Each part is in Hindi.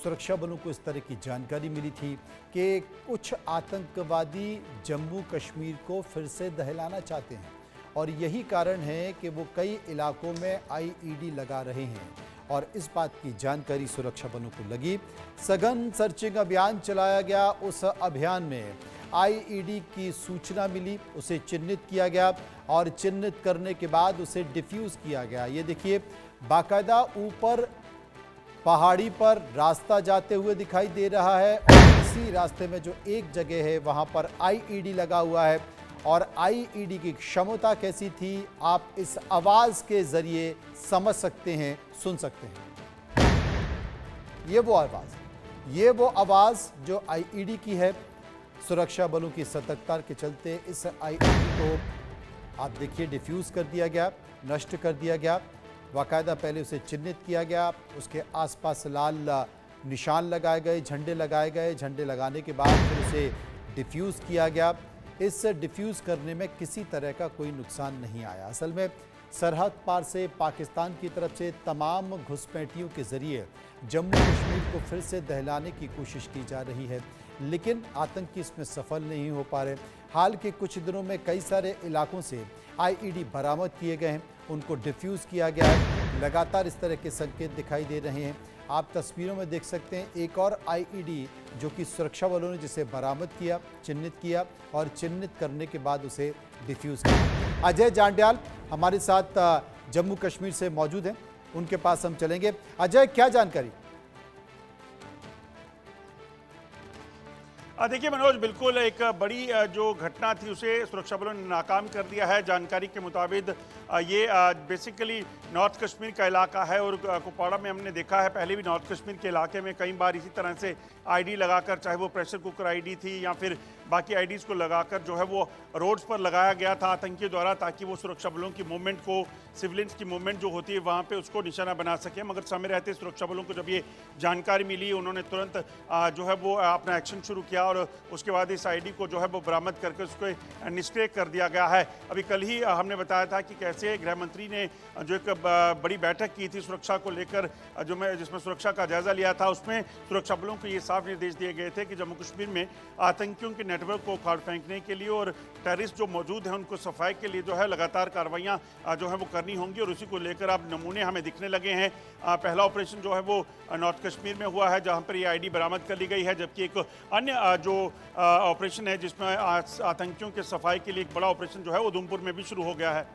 सुरक्षा बलों को इस तरह की जानकारी मिली थी कि कुछ आतंकवादी जम्मू कश्मीर को फिर से दहलाना चाहते हैं और यही कारण है कि वो कई इलाकों में आईईडी लगा रहे हैं। और इस बात की जानकारी सुरक्षा बलों को लगी, सघन सर्चिंग अभियान चलाया गया। उस अभियान में आईईडी की सूचना मिली, उसे चिन्हित किया गया और चिन्हित करने के बाद उसे डिफ्यूज किया गया। ये देखिए, बाकायदा ऊपर पहाड़ी पर रास्ता जाते हुए दिखाई दे रहा है और इसी रास्ते में जो एक जगह है वहां पर आईईडी लगा हुआ है। और आईईडी की क्षमता कैसी थी आप इस आवाज के जरिए समझ सकते हैं, सुन सकते हैं। ये वो आवाज जो आईईडी की है। सुरक्षा बलों की सतर्कता के चलते इस आईईडी को आप देखिए डिफ्यूज कर दिया गया, नष्ट कर दिया गया। बाकायदा पहले उसे चिन्हित किया गया, उसके आसपास लाल निशान लगाए गए, झंडे लगाए गए। झंडे लगाने के बाद फिर उसे डिफ्यूज किया गया। इस डिफ्यूज करने में किसी तरह का कोई नुकसान नहीं आया। असल में सरहद पार से पाकिस्तान की तरफ से तमाम घुसपैठियों के जरिए जम्मू कश्मीर को फिर से दहलाने की कोशिश की जा रही है, लेकिन आतंकी इसमें सफल नहीं हो पा रहे। हाल के कुछ दिनों में कई सारे इलाकों से आईईडी बरामद किए गए हैं, उनको डिफ्यूज़ किया गया है। लगातार इस तरह के संकेत दिखाई दे रहे हैं। आप तस्वीरों में देख सकते हैं एक और आईईडी जो कि सुरक्षा बलों ने जिसे बरामद किया, चिन्हित किया और चिन्हित करने के बाद उसे डिफ्यूज़ किया। अजय जांड्याल हमारे साथ जम्मू कश्मीर से मौजूद हैं, उनके पास हम चलेंगे। अजय, क्या जानकारी? देखिए मनोज, बिल्कुल एक बड़ी जो घटना थी उसे सुरक्षा बलों ने नाकाम कर दिया है। जानकारी के मुताबिक ये बेसिकली नॉर्थ कश्मीर का इलाका है और कुपवाड़ा में हमने देखा है पहले भी नॉर्थ कश्मीर के इलाके में कई बार इसी तरह से आईडी लगाकर, चाहे वो प्रेशर कुकर आईडी थी या फिर बाकी आईडीज़ को लगाकर जो है वो रोड्स पर लगाया गया था आतंकियों द्वारा, ताकि वो सुरक्षा बलों की मूवमेंट को, सिविलियंस की मूवमेंट जो होती है वहाँ पे उसको निशाना बना सके। मगर समय रहते सुरक्षा बलों को जब ये जानकारी मिली, उन्होंने तुरंत जो है वो अपना एक्शन शुरू किया और उसके बाद इस आईडी को जो है वो बरामद करके उसको निष्क्रिय कर दिया गया है। अभी कल ही हमने बताया था कि कैसे गृह मंत्री ने जो एक बड़ी बैठक की थी सुरक्षा को लेकर, जिसमें सुरक्षा का जायजा लिया था। उसमें सुरक्षा बलों को ये साफ निर्देश दिए गए थे कि जम्मू कश्मीर में आतंकियों के नेटवर्क को उखाड़ फेंकने के लिए और टेररिस्ट जो मौजूद हैं उनको सफाई के लिए जो है लगातार कार्रवाइयाँ जो है वो करनी होंगी और उसी को लेकर अब नमूने हमें दिखने लगे हैं। पहला ऑपरेशन जो है वो नॉर्थ कश्मीर में हुआ है जहाँ पर ये आईडी बरामद कर ली गई है, जबकि एक अन्य जो ऑपरेशन है जिसमें आतंकियों के सफाई के लिए एक बड़ा ऑपरेशन जो है उधमपुर में भी शुरू हो गया है।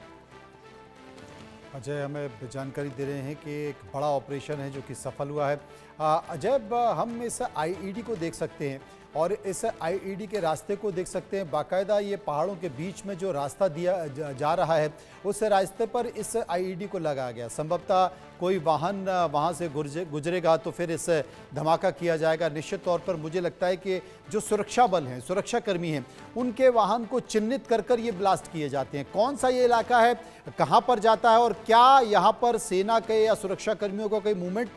अजय हमें जानकारी दे रहे हैं कि एक बड़ा ऑपरेशन है जो कि सफल हुआ है। अजय, हम इस आईईडी को देख सकते हैं और इस आईईडी के रास्ते को देख सकते हैं। बाकायदा ये पहाड़ों के बीच में जो रास्ता दिया जा रहा है उस रास्ते पर इस आईईडी को लगाया गया। संभवतः कोई वाहन वहाँ से गुजरेगा तो फिर इस धमाका किया जाएगा। निश्चित तौर पर मुझे लगता है कि जो सुरक्षा बल हैं, सुरक्षाकर्मी हैं, उनके वाहन को चिन्हित कर कर ये ब्लास्ट किए जाते हैं। कौन सा ये इलाका है, कहाँ पर जाता है और क्या यहाँ पर सेना के या सुरक्षाकर्मियों का कोई मूवमेंट?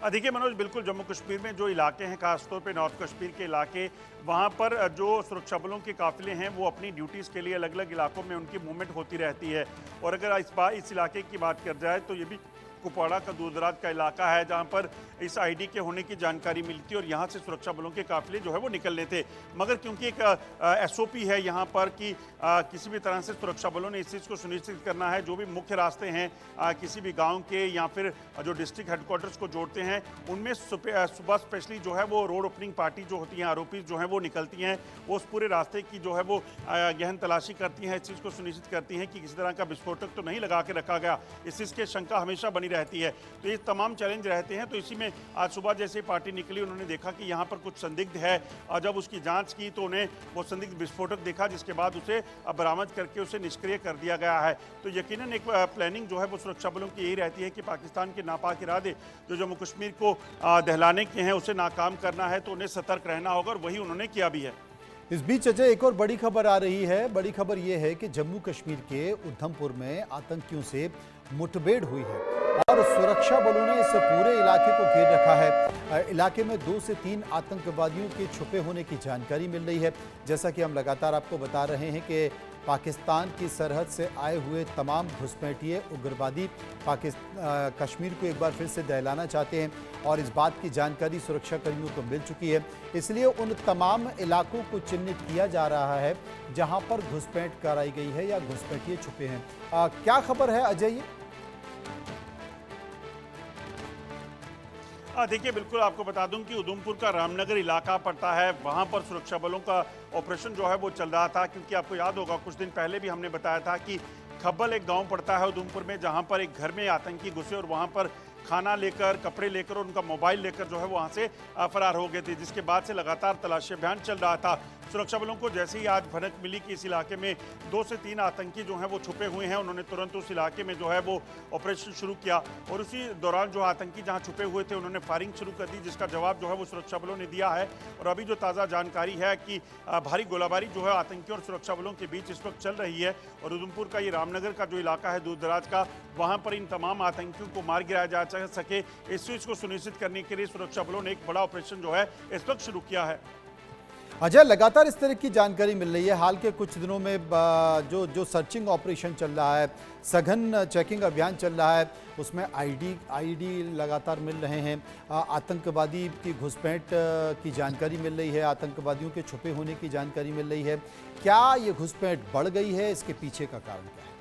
देखिए मनोज, बिल्कुल जम्मू कश्मीर में जो इलाके हैं, खासतौर पे नॉर्थ कश्मीर के इलाके, वहाँ पर जो सुरक्षा बलों के काफिले हैं वो अपनी ड्यूटीज़ के लिए अलग अलग इलाकों में उनकी मूवमेंट होती रहती है। और अगर इस इलाके की बात कर जाए तो ये भी कुपवाड़ा का दूरदराज का इलाका है जहाँ पर इस आईडी के होने की जानकारी मिली थी और यहाँ से सुरक्षा बलों के काफिले जो है वो निकलने थे। मगर क्योंकि एक एसओपी है यहाँ पर कि किसी भी तरह से सुरक्षा बलों ने इस चीज़ को सुनिश्चित करना है, जो भी मुख्य रास्ते हैं किसी भी गांव के या फिर जो डिस्ट्रिक्ट हेडक्वार्टर्स को जोड़ते हैं उनमें सुबह स्पेशली जो है वो रोड ओपनिंग पार्टी जो होती हैं, आरोपी जो हैं वो निकलती हैं। वो उस पूरे रास्ते की जो है वो गहन तलाशी करती हैं, इस चीज़ को सुनिश्चित करती हैं कि किसी तरह का विस्फोटक तो नहीं लगा के रखा गया। इस चीज़ की शंका हमेशा बनी रहती है। तो ये तमाम चैलेंज रहते हैं। तो इसी में आज सुबह जैसे पार्टी निकली उन्होंने देखा कि यहाँ पर कुछ संदिग्ध है और जब उसकी जांच की तो उन्हें वो संदिग्ध विस्फोटक देखा, जिसके बाद उसे बरामद करके उसे निष्क्रिय कर दिया गया है। तो यकीनन एक प्लानिंग जो है वो सुरक्षा बलों की यही रहती है कि पाकिस्तान के नापाक इरादे जो जम्मू कश्मीर को दहलाने के हैं उसे नाकाम करना है, तो उन्हें सतर्क रहना होगा और वही उन्होंने किया भी है। इस बीच अजय एक और बड़ी खबर आ रही है। बड़ी खबर यह है कि जम्मू कश्मीर के उधमपुर में आतंकियों से मुठभेड़ हुई है और सुरक्षा बलों ने इस पूरे इलाके को घेर रखा है। इलाके में 2 से 3 आतंकवादियों के छुपे होने की जानकारी मिल रही है। जैसा कि हम लगातार आपको बता रहे हैं कि पाकिस्तान की सरहद से आए हुए तमाम घुसपैठिए उग्रवादी कश्मीर को एक बार फिर से दहलाना चाहते हैं और इस बात की जानकारी सुरक्षा कर्मियों को मिल चुकी है। इसलिए उन तमाम इलाकों को चिन्हित किया जा रहा है जहां पर घुसपैठ कराई गई है या घुसपैठिए छुपे हैं। क्या खबर है अजय? देखिए, बिल्कुल आपको बता दूं कि उधमपुर का रामनगर इलाका पड़ता है, वहां पर सुरक्षा बलों का ऑपरेशन जो है वो चल रहा था। क्योंकि आपको याद होगा कुछ दिन पहले भी हमने बताया था कि खब्बल एक गांव पड़ता है उधमपुर में, जहां पर एक घर में आतंकी घुसे और वहां पर खाना लेकर, कपड़े लेकर और उनका मोबाइल लेकर जो है वहां से फरार हो गए थे, जिसके बाद से लगातार तलाशी अभियान चल रहा था। सुरक्षा बलों को जैसे ही आज भनक मिली कि इस इलाके में 2 से 3 आतंकी जो हैं वो छुपे हुए हैं, उन्होंने तुरंत उस इलाके में जो है वो ऑपरेशन शुरू किया और उसी दौरान जो आतंकी जहां छुपे हुए थे उन्होंने फायरिंग शुरू कर दी, जिसका जवाब जो है वो सुरक्षा बलों ने दिया है। और अभी जो ताज़ा जानकारी है कि भारी गोलाबारी जो है आतंकियों और सुरक्षा बलों के बीच इस वक्त चल रही है और उधमपुर का ये रामनगर का जो इलाका है दूर दराज का, वहाँ पर इन तमाम आतंकियों को मार गिराया जा सके, इस चीज़ को सुनिश्चित करने के लिए सुरक्षा बलों ने एक बड़ा ऑपरेशन जो है इस वक्त शुरू किया है। अजय, लगातार इस तरह की जानकारी मिल रही है। हाल के कुछ दिनों में जो सर्चिंग ऑपरेशन चल रहा है, सघन चेकिंग अभियान चल रहा है, उसमें आईडी लगातार मिल रहे हैं। आतंकवादी की घुसपैठ की जानकारी मिल रही है, आतंकवादियों के छुपे होने की जानकारी मिल रही है। क्या ये घुसपैठ बढ़ गई है? इसके पीछे का कारण क्या है?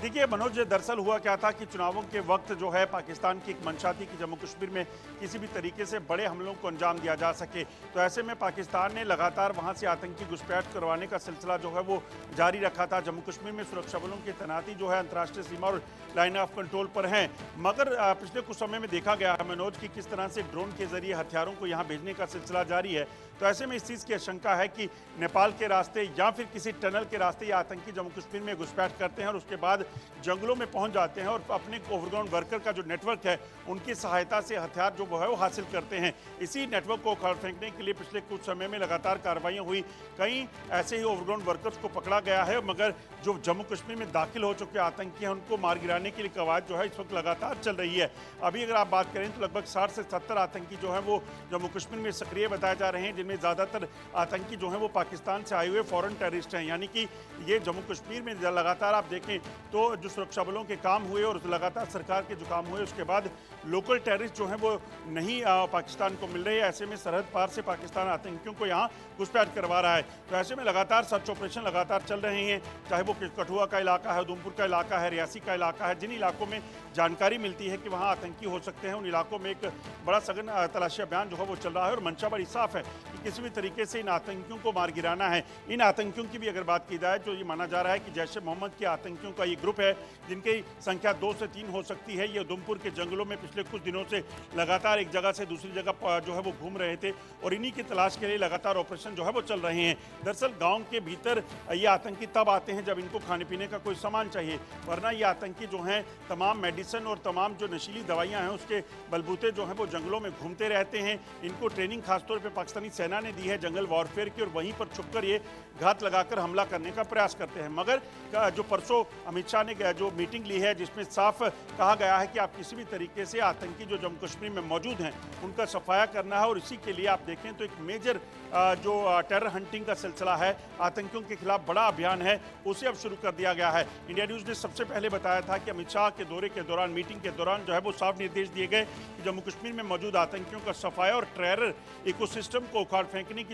देखिए मनोज, दरअसल हुआ क्या था कि चुनावों के वक्त जो है पाकिस्तान की एक मंशा थी कि जम्मू कश्मीर में किसी भी तरीके से बड़े हमलों को अंजाम दिया जा सके। तो ऐसे में पाकिस्तान ने लगातार वहां से आतंकी घुसपैठ करवाने का सिलसिला जो है वो जारी रखा था। जम्मू कश्मीर में सुरक्षा बलों की तैनाती जो है अंतर्राष्ट्रीय सीमा और लाइन ऑफ कंट्रोल पर है, मगर पिछले कुछ समय में देखा गया है मनोज कि किस तरह से ड्रोन के जरिए हथियारों को यहाँ भेजने का सिलसिला जारी है। तो ऐसे में इस चीज़ की आशंका है कि नेपाल के रास्ते या फिर किसी टनल के रास्ते ये आतंकी जम्मू कश्मीर में घुसपैठ करते हैं और उसके बाद जंगलों में पहुंच जाते हैं और अपने ओवरग्राउंड वर्कर का जो नेटवर्क है उनकी सहायता से हथियार जो है वो हासिल करते हैं। इसी नेटवर्क को उखाड़ फेंकने के लिए पिछले कुछ समय में लगातार कार्रवाइयां हुई, कई ऐसे ही ओवरग्राउंड वर्कर्स को पकड़ा गया है, मगर जो जम्मू कश्मीर में दाखिल हो चुके आतंकी हैं उनको मार गिराने के लिए कवायद जो है इस वक्त लगातार चल रही है। अभी अगर आप बात करें तो लगभग 60 से 70 आतंकी जो है वो जम्मू कश्मीर में सक्रिय बताए जा रहे हैं, जिनमें ज़्यादातर आतंकी जो है वो पाकिस्तान से आए हुए फॉरेन टेररिस्ट हैं। यानी कि ये जम्मू कश्मीर में लगातार आप देखें तो जो सुरक्षा बलों के काम हुए और लगातार सरकार के जो काम हुए उसके बाद लोकल टेररिस्ट जो हैं वो नहीं पाकिस्तान को मिल रहे हैं। ऐसे में सरहद पार से पाकिस्तान आतंकियों को यहाँ घुसपैठ करवा रहा है। तो ऐसे में लगातार सर्च ऑपरेशन लगातार चल रहे हैं, चाहे वो कठुआ का इलाका है, उधमपुर का इलाका है, रियासी का इलाका है। जिन इलाकों में जानकारी मिलती है कि वहाँ आतंकी हो सकते हैं उन इलाकों में एक बड़ा सघन तलाशी अभियान जो है वो चल रहा है और मंशा बड़ी साफ है कि किसी भी तरीके से इन आतंकियों को मार गिराना है। इन आतंकियों की भी अगर बात की जाए तो ये माना जा रहा है कि जैश ए मोहम्मद के आतंकियों का ये ग्रुप है, जिनकी संख्या 2 से 3 हो सकती है। ये उधमपुर के जंगलों में पिछले कुछ दिनों से लगातार एक जगह से दूसरी जगह जो है वो घूम रहे थे और इन्हीं की तलाश के लिए लगातार ऑपरेशन जो है वो चल रहे हैं। दरअसल गांव के भीतर ये आतंकी तब आते हैं जब इनको खाने पीने का कोई सामान चाहिए, वरना ये आतंकी जो हैं तमाम मेडिसिन और तमाम जो नशीली दवाइयां हैं उसके बलबूते जो हैं वो जंगलों में घूमते रहते हैं। इनको ट्रेनिंग खासतौर पर पाकिस्तानी सेना ने दी है जंगल वॉरफेयर की और वहीं पर छुपकर ये घात लगाकर हमला करने का प्रयास करते हैं। मगर जो परसों अमित शाह ने जो मीटिंग ली है जिसमें साफ कहा गया है कि आप किसी भी तरीके से आतंकी जो जम्मू कश्मीर में मौजूद हैं उनका सफाया करना है और इसी के लिए आप देखें तो एक मेजर जो टेरर हंटिंग का सिलसिला है, आतंकियों के खिलाफ बड़ा अभियान है, उसे अब शुरू कर दिया गया है। इंडिया न्यूज़ ने सबसे पहले बताया था कि अमित शाह के दौरे के दौरान, मीटिंग के दौरान जो है वो साफ निर्देश दिए गए कि जम्मू कश्मीर में मौजूद आतंकियों का सफाया और टेरर इकोसिस्टम को उखाड़ फेंकने की